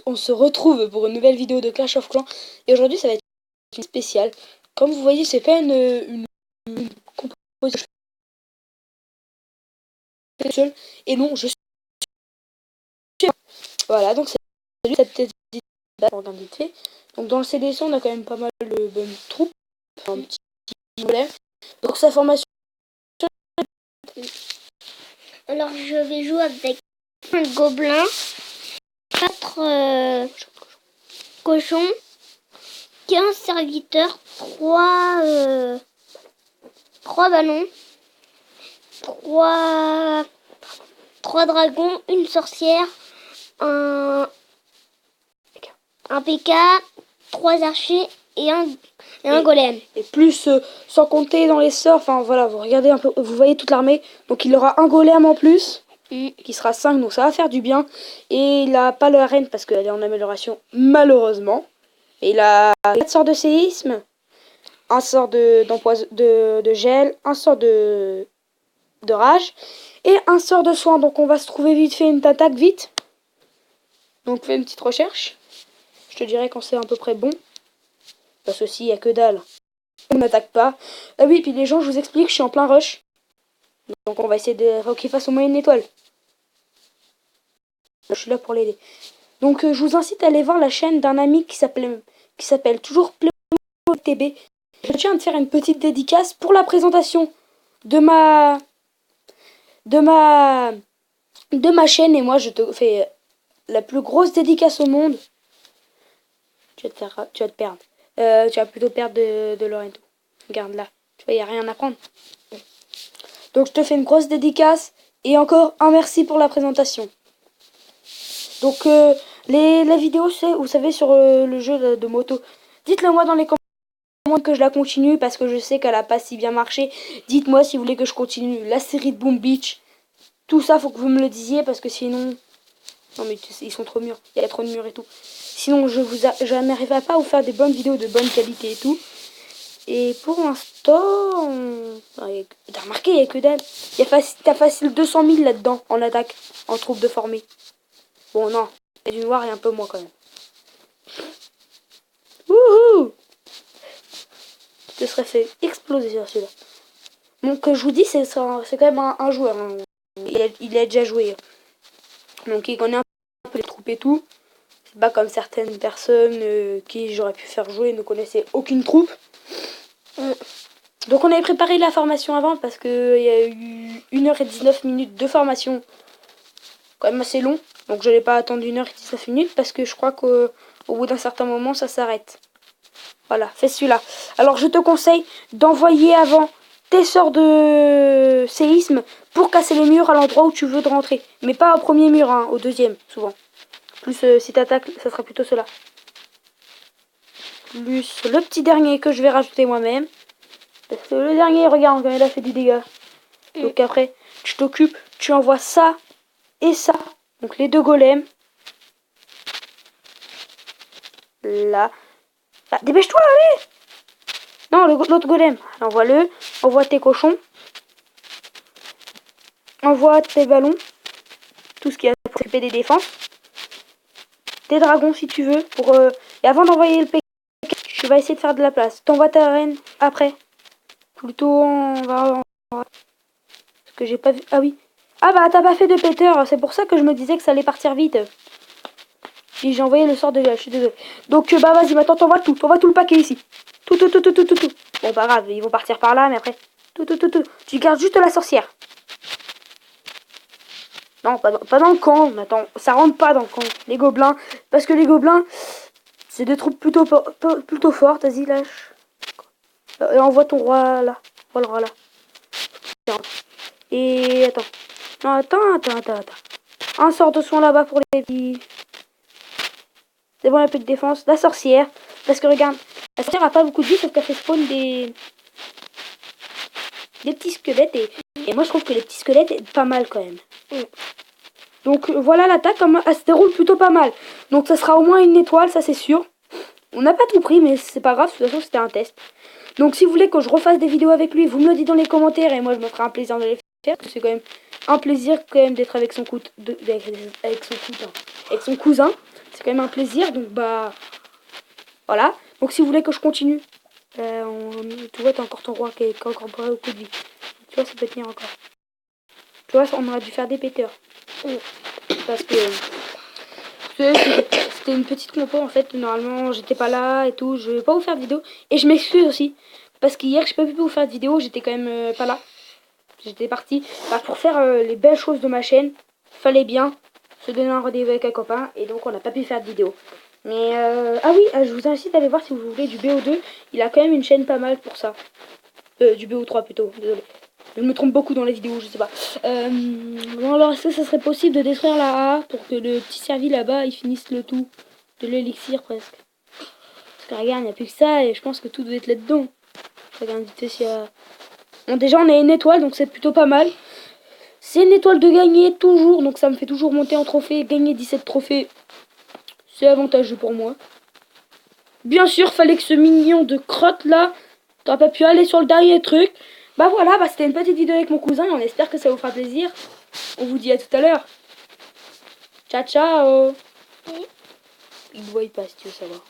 On se retrouve pour une nouvelle vidéo de Clash of Clans. Et aujourd'hui, ça va être une spéciale. Comme vous voyez, c'est pas une composition seule. Et non, je suis... Voilà, donc c'est cette petite identité. Donc dans le CDC, on a quand même pas mal de bonnes troupes. Un petit problème. Donc sa formation... Alors je vais jouer avec un gobelin, 4 cochons, 15 serviteurs, 3 ballons, 3 dragons, une sorcière, un PK, 3 archers et un golem. Et plus, sans compter dans les sorts, enfin voilà, vous regardez un peu, vous voyez toute l'armée. Donc il aura un golem en plus, qui sera 5, donc ça va faire du bien. Et il a pas la reine parce qu'elle est en amélioration, malheureusement. Et il a 4 sorts de séisme, un sort de gel, un sort de rage, et un sort de soin. Donc on va se trouver vite fait une attaque vite. Donc fais une petite recherche. Je te dirai quand c'est à peu près bon. Parce que s'il y a que dalle, on n'attaque pas. Ah oui, puis les gens, je vous explique, je suis en plein rush. Donc on va essayer de qu'il fasse au moins une étoile. Je suis là pour l'aider. Donc je vous incite à aller voir la chaîne d'un ami qui s'appelle toujours PlaymoTB. Je tiens à te faire une petite dédicace pour la présentation de ma chaîne. Et moi, je te fais la plus grosse dédicace au monde. Tu vas te perdre. Tu vas plutôt perdre de Lorenzo. Regarde là. Tu vois, il n'y a rien à prendre. Donc je te fais une grosse dédicace. Et encore un merci pour la présentation. Donc la vidéo, c'est, vous savez, sur le jeu de moto. Dites-le moi dans les commentaires que je la continue. Parce que je sais qu'elle a pas si bien marché. Dites-moi si vous voulez que je continue la série de Boom Beach. Tout ça, faut que vous me le disiez. Parce que sinon... Non mais ils sont trop mûrs. Il y a trop de murs et tout. Sinon, je n'arriverai pas à vous faire des bonnes vidéos de bonne qualité et tout. Et pour l'instant, t'as remarqué, il n'y a que dalle. T'as facile 200 000 là-dedans, en attaque, en troupe de formée. Bon, non, il y a du noir et un peu moins quand même. Wouhou! Je te serais fait exploser sur celui-là. Donc, je vous dis, c'est quand même un joueur. Hein. Il a déjà joué. Donc, il connaît un peu les troupes et tout. C'est pas comme certaines personnes qui j'aurais pu faire jouer ne connaissaient aucune troupe. Donc on avait préparé la formation avant parce qu'il y a eu 1h19 de formation. Quand même assez long. Donc je n'ai pas attendu 1h19 parce que je crois qu'au bout d'un certain moment ça s'arrête. Voilà, fais celui-là. Alors je te conseille d'envoyer avant tes sorts de séisme pour casser les murs à l'endroit où tu veux de rentrer. Mais pas au premier mur, hein, au deuxième souvent. Plus si t'attaques, ça sera plutôt cela. Plus le petit dernier que je vais rajouter moi-même. Parce que le dernier, regarde, quand il a fait du dégât. Donc après, tu t'occupes, tu envoies ça et ça. Donc les deux golems. Là. Ah, dépêche-toi, allez! Non, l'autre golem. Envoie-le. Envoie tes cochons. Envoie tes ballons. Tout ce qui a pour s'occuper des défenses. Tes dragons si tu veux. Et avant d'envoyer le PK, tu vas essayer de faire de la place. T'envoies ta reine après. Plutôt on va... Parce que j'ai pas vu... Ah oui. Ah bah t'as pas fait de Peter. C'est pour ça que je me disais que ça allait partir vite. Et j'ai envoyé le sort de gel. Je suis désolée. Donc bah vas-y, maintenant t'envoies tout. T'envoies tout le paquet ici. Tout. Bon pas grave, ils vont partir par là, mais après... Tout. Tu gardes juste la sorcière. Non, pas dans le camp. Attends, ça rentre pas dans le camp. Les gobelins. Parce que les gobelins, c'est des troupes plutôt fortes. Vas-y, lâche. Envoie ton roi là. Envoie le roi là. Et attends. Non, attends. Un sort de soin là-bas pour les petits. C'est bon, il n'y a plus de défense. La sorcière. Parce que regarde, la sorcière a pas beaucoup de vie, sauf qu'elle fait spawn des petits squelettes. Et moi, je trouve que les petits squelettes est pas mal quand même. Donc voilà l'attaque, elle se déroule plutôt pas mal. Donc ça sera au moins une étoile, ça c'est sûr. On n'a pas tout pris, mais c'est pas grave, de toute façon c'était un test. Donc si vous voulez que je refasse des vidéos avec lui, vous me le dites dans les commentaires et moi je me ferai un plaisir de les faire. C'est quand même un plaisir quand même d'être avec son cousin. c'est quand même un plaisir. Donc bah voilà. Donc si vous voulez que je continue, tu vois, t'as encore ton roi qui est encore beaucoup de vie. Tu vois, ça peut tenir encore. Tu vois, on aurait dû faire des péteurs. Parce que c'était une petite compo en fait. Normalement, j'étais pas là et tout. Je vais pas vous faire de vidéo. Et je m'excuse aussi. Parce qu'hier, j'ai pas pu vous faire de vidéo. J'étais quand même pas là. J'étais partie pour faire les belles choses de ma chaîne. Fallait bien se donner un rendez-vous avec un copain. Et donc, on n'a pas pu faire de vidéo. Mais ah oui, je vous incite à aller voir si vous voulez du BO2. Il a quand même une chaîne pas mal pour ça. Du BO3 plutôt, désolé. Je me trompe beaucoup dans les vidéos, je sais pas. Bon alors, est-ce que ça serait possible de détruire la A pour que le petit servi là-bas, il finisse le tout de l'élixir presque? Parce que regarde, il n'y a plus que ça et je pense que tout doit être là-dedans. Je regarde vite fait s'il y a... Bon, déjà, on a une étoile, donc c'est plutôt pas mal. C'est une étoile de gagner, toujours, donc ça me fait toujours monter en trophée. Gagner 17 trophées, c'est avantageux pour moi. Bien sûr, fallait que ce mignon de crotte là, t'aurais pas pu aller sur le dernier truc. Bah voilà, bah c'était une petite vidéo avec mon cousin et on espère que ça vous fera plaisir. On vous dit à tout à l'heure. Ciao ciao. Il ne voit pas si tu veux savoir.